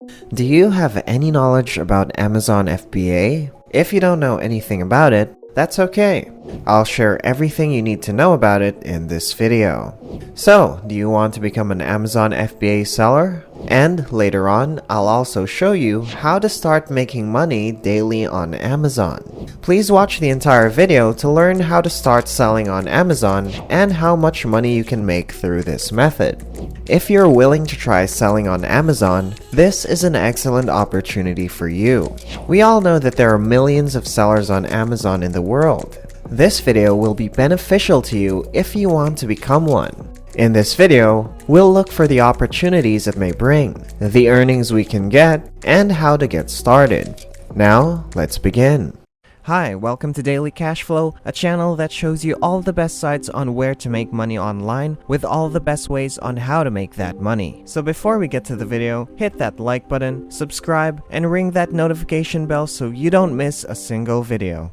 Do you have any knowledge about Amazon FBA? If you don't know anything about it, that's okay. I'll share everything you need to know about it in this video. So, do you want to become an Amazon FBA seller? And later on, I'll also show you how to start making money daily on Amazon. Please watch the entire video to learn how to start selling on Amazon and how much money you can make through this method. If you're willing to try selling on Amazon, this is an excellent opportunity for you. We all know that there are millions of sellers on Amazon in the world. This video will be beneficial to you if you want to become one. In this video, we'll look for the opportunities it may bring, the earnings we can get, and how to get started. Now, let's begin. Hi, welcome to Daily Cashflow, a channel that shows you all the best sites on where to make money online with all the best ways on how to make that money. So before we get to the video, hit that like button, subscribe, and ring that notification bell so you don't miss a single video.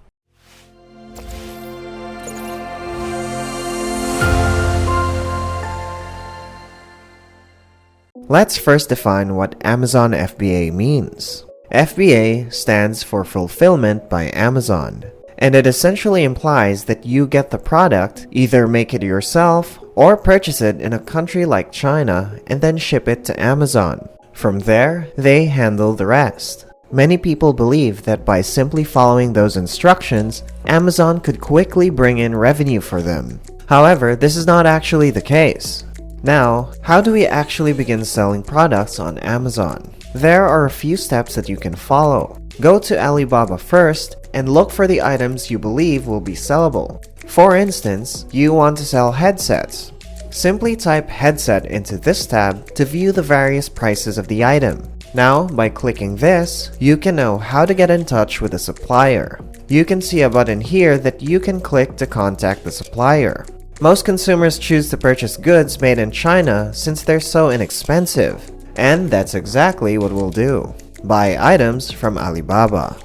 Let's first define what Amazon FBA means. FBA stands for Fulfillment by Amazon, and it essentially implies that you get the product, either make it yourself, or purchase it in a country like China and then ship it to Amazon. From there, they handle the rest. Many people believe that by simply following those instructions, Amazon could quickly bring in revenue for them. However, this is not actually the case. Now, how do we actually begin selling products on Amazon? There are a few steps that you can follow. Go to Alibaba first and look for the items you believe will be sellable. For instance, you want to sell headsets. Simply type headset into this tab to view the various prices of the item. Now, by clicking this, you can know how to get in touch with a supplier. You can see a button here that you can click to contact the supplier. Most consumers choose to purchase goods made in China since they're so inexpensive. And that's exactly what we'll do. Buy items from Alibaba.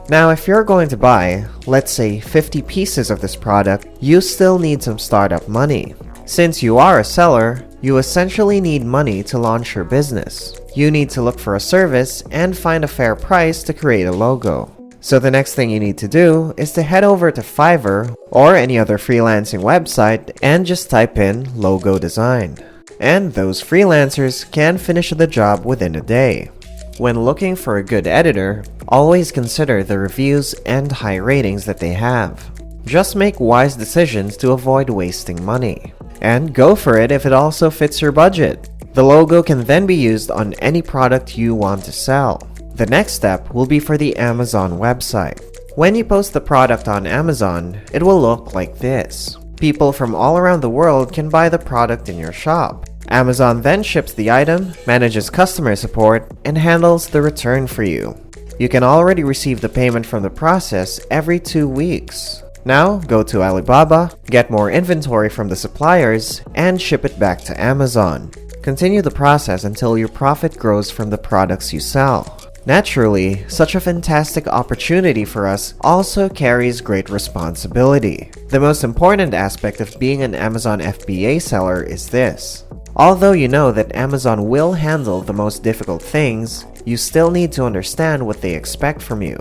Now, if you're going to buy, let's say 50 pieces of this product, you still need some startup money. Since you are a seller, you essentially need money to launch your business. You need to look for a service and find a fair price to create a logo. So the next thing you need to do is to head over to Fiverr or any other freelancing website and just type in logo design. And those freelancers can finish the job within a day. When looking for a good editor, always consider the reviews and high ratings that they have. Just make wise decisions to avoid wasting money. And go for it if it also fits your budget. The logo can then be used on any product you want to sell. The next step will be for the Amazon website. When you post the product on Amazon, it will look like this. People from all around the world can buy the product in your shop. Amazon then ships the item, manages customer support, and handles the return for you. You can already receive the payment from the process every 2 weeks. Now, go to Alibaba, get more inventory from the suppliers, and ship it back to Amazon. Continue the process until your profit grows from the products you sell. Naturally, such a fantastic opportunity for us also carries great responsibility. The most important aspect of being an Amazon FBA seller is this. Although you know that Amazon will handle the most difficult things, you still need to understand what they expect from you.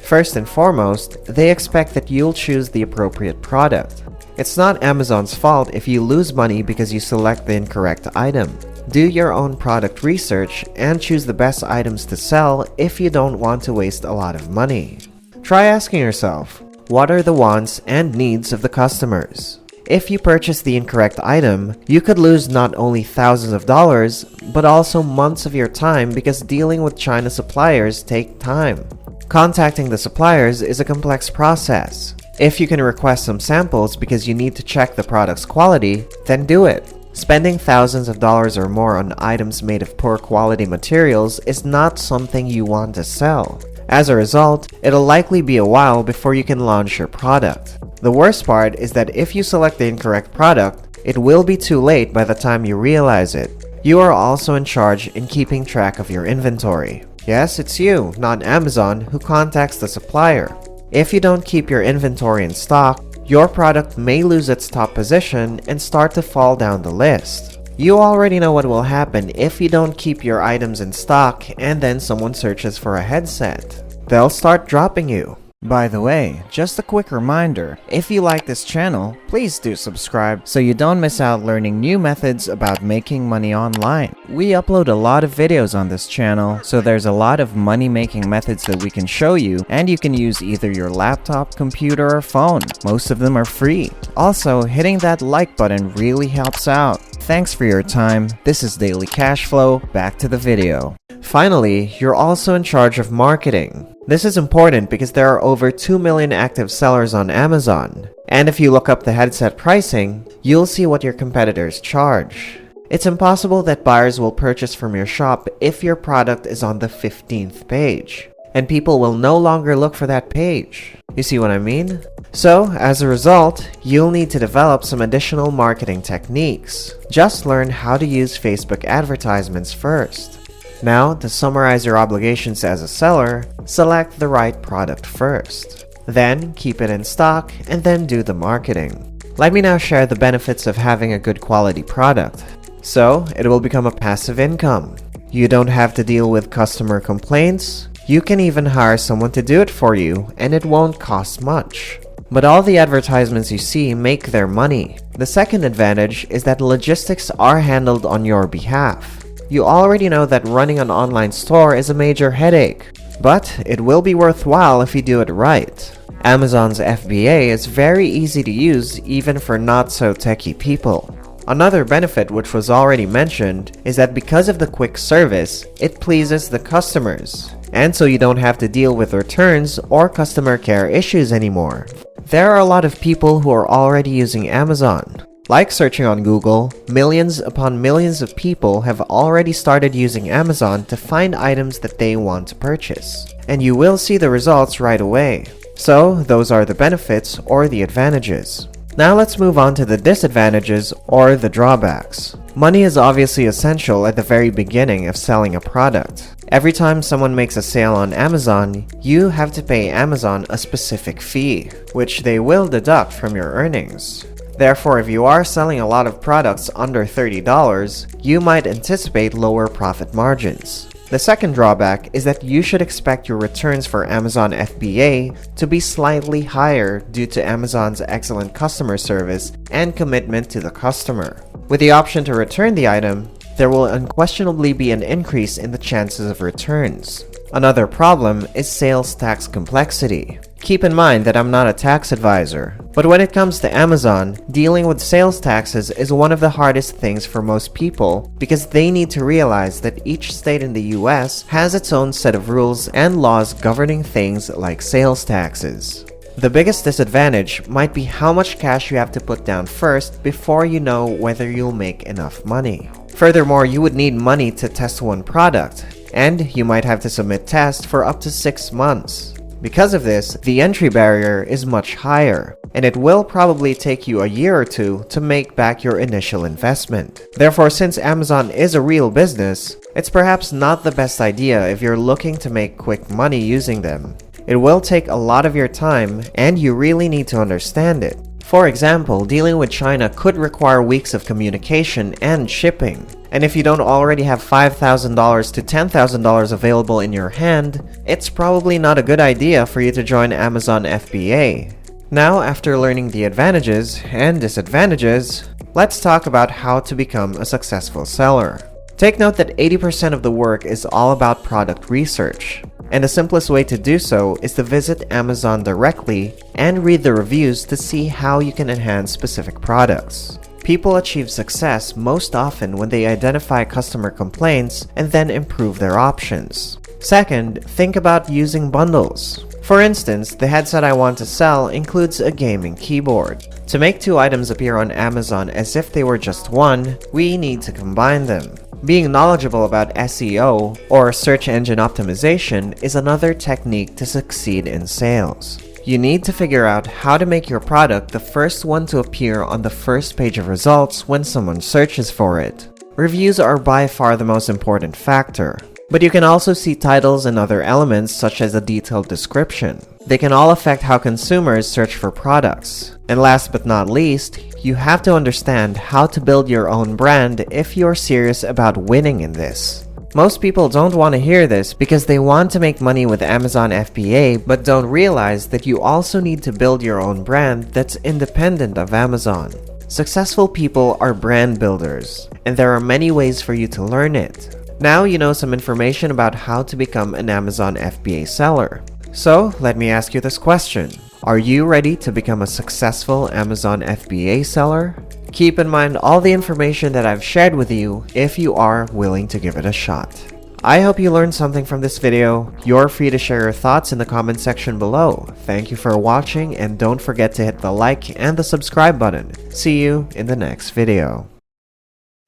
First and foremost, they expect that you'll choose the appropriate product. It's not Amazon's fault if you lose money because you select the incorrect item. Do your own product research and choose the best items to sell if you don't want to waste a lot of money. Try asking yourself, what are the wants and needs of the customers? If you purchase the incorrect item, you could lose not only thousands of dollars, but also months of your time because dealing with China suppliers take time. Contacting the suppliers is a complex process. If you can request some samples because you need to check the product's quality, then do it. Spending thousands of dollars or more on items made of poor quality materials is not something you want to sell. As a result, it'll likely be a while before you can launch your product. The worst part is that if you select the incorrect product, it will be too late by the time you realize it. You are also in charge in keeping track of your inventory. Yes, it's you, not Amazon, who contacts the supplier. If you don't keep your inventory in stock, your product may lose its top position and start to fall down the list. You already know what will happen if you don't keep your items in stock and then someone searches for a headset. They'll start dropping you. By the way, just a quick reminder, if you like this channel, please do subscribe so you don't miss out learning new methods about making money online. We upload a lot of videos on this channel, so there's a lot of money-making methods that we can show you, and you can use either your laptop, computer, or phone. Most of them are free. Also, hitting that like button really helps out. Thanks for your time. This is Daily Cash Flow. Back to the video. Finally, you're also in charge of marketing. This is important because there are over 2 million active sellers on Amazon. And if you look up the headset pricing, you'll see what your competitors charge. It's impossible that buyers will purchase from your shop if your product is on the 15th page. And people will no longer look for that page. You see what I mean? So, as a result, you'll need to develop some additional marketing techniques. Just learn how to use Facebook advertisements first. Now, to summarize your obligations as a seller, select the right product first. Then, keep it in stock, and then do the marketing. Let me now share the benefits of having a good quality product. So, it will become a passive income. You don't have to deal with customer complaints. You can even hire someone to do it for you, and it won't cost much. But all the advertisements you see make their money. The second advantage is that logistics are handled on your behalf. You already know that running an online store is a major headache, but it will be worthwhile if you do it right. Amazon's FBA is very easy to use even for not-so-techie people. Another benefit, which was already mentioned, is that because of the quick service, it pleases the customers, and so you don't have to deal with returns or customer care issues anymore. There are a lot of people who are already using Amazon. Like searching on Google, millions upon millions of people have already started using Amazon to find items that they want to purchase. And you will see the results right away. So, those are the benefits or the advantages. Now let's move on to the disadvantages or the drawbacks. Money is obviously essential at the very beginning of selling a product. Every time someone makes a sale on Amazon, you have to pay Amazon a specific fee, which they will deduct from your earnings. Therefore, if you are selling a lot of products under $30, you might anticipate lower profit margins. The second drawback is that you should expect your returns for Amazon FBA to be slightly higher due to Amazon's excellent customer service and commitment to the customer. With the option to return the item, there will unquestionably be an increase in the chances of returns. Another problem is sales tax complexity. Keep in mind that I'm not a tax advisor, but when it comes to Amazon, dealing with sales taxes is one of the hardest things for most people because they need to realize that each state in the US has its own set of rules and laws governing things like sales taxes. The biggest disadvantage might be how much cash you have to put down first before you know whether you'll make enough money. Furthermore, you would need money to test one product, and you might have to submit tests for up to 6 months. Because of this, the entry barrier is much higher, and it will probably take you a year or two to make back your initial investment. Therefore, since Amazon is a real business, it's perhaps not the best idea if you're looking to make quick money using them. It will take a lot of your time, and you really need to understand it. For example, dealing with China could require weeks of communication and shipping. And if you don't already have $5,000 to $10,000 available in your hand, it's probably not a good idea for you to join Amazon FBA. Now, after learning the advantages and disadvantages, let's talk about how to become a successful seller. Take note that 80% of the work is all about product research. And the simplest way to do so is to visit Amazon directly and read the reviews to see how you can enhance specific products. People achieve success most often when they identify customer complaints and then improve their options. Second, think about using bundles. For instance, the headset I want to sell includes a gaming keyboard. To make 2 items appear on Amazon as if they were just one, we need to combine them. Being knowledgeable about SEO, or search engine optimization, is another technique to succeed in sales. You need to figure out how to make your product the first one to appear on the first page of results when someone searches for it. Reviews are by far the most important factor, but you can also see titles and other elements such as a detailed description. They can all affect how consumers search for products. And last but not least, you have to understand how to build your own brand if you're serious about winning in this. Most people don't want to hear this because they want to make money with Amazon FBA but don't realize that you also need to build your own brand that's independent of Amazon. Successful people are brand builders, and there are many ways for you to learn it. Now you know some information about how to become an Amazon FBA seller. So, let me ask you this question. Are you ready to become a successful Amazon FBA seller? Keep in mind all the information that I've shared with you if you are willing to give it a shot. I hope you learned something from this video. You're free to share your thoughts in the comment section below. Thank you for watching, and don't forget to hit the like and the subscribe button. See you in the next video.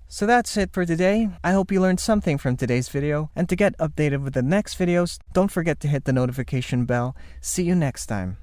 So that's it for today. I hope you learned something from today's video, and to get updated with the next videos, don't forget to hit the notification bell. See you next time.